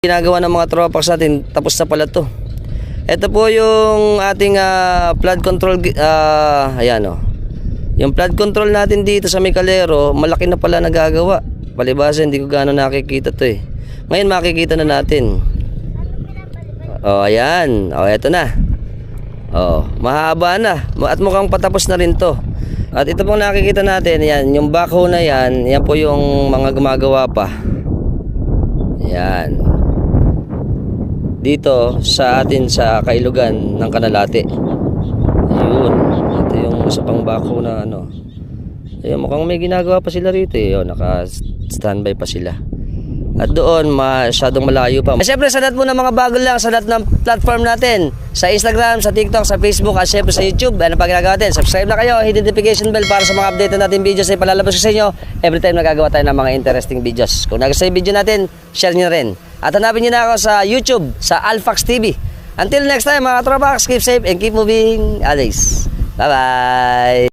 Ginagawa ng mga tropax natin, tapos na pala to. Ito po yung ating flood control, ayan o. Yung flood control natin dito sa may kalero, malaki na pala nagagawa. Palibasa hindi ko gaano nakikita to eh. Ngayon makikita na natin. O ayan, o eto na. O, mahaba na. At mukhang patapos na rin to. At ito pong nakikita natin, yan, yung backhoe na yan, yan po yung mga gumagawa pa. Yan. Dito sa atin sa Kailugan ng Canalate. Ayun. Ito yung isa pang backhoe na ano. Ayun, mukhang may ginagawa pa sila rito eh. Naka-standby pa sila. At doon, masyadong malayo pa. Siyempre, sa lahat po ng mga bago lang, sa lahat ng platform natin, sa Instagram, sa TikTok, sa Facebook, at siyempre sa YouTube, ano pa ginagawa natin? Subscribe na kayo, hit the notification bell para sa mga update na natin videos ay palalabas ko sa inyo every time nagagawa tayo ng mga interesting videos. Kung nagustuhan yung video natin, share nyo rin. At hanapin nyo na ako sa YouTube, sa Alphax TV. Until next time, mga tropax, keep safe and keep moving always. Bye-bye!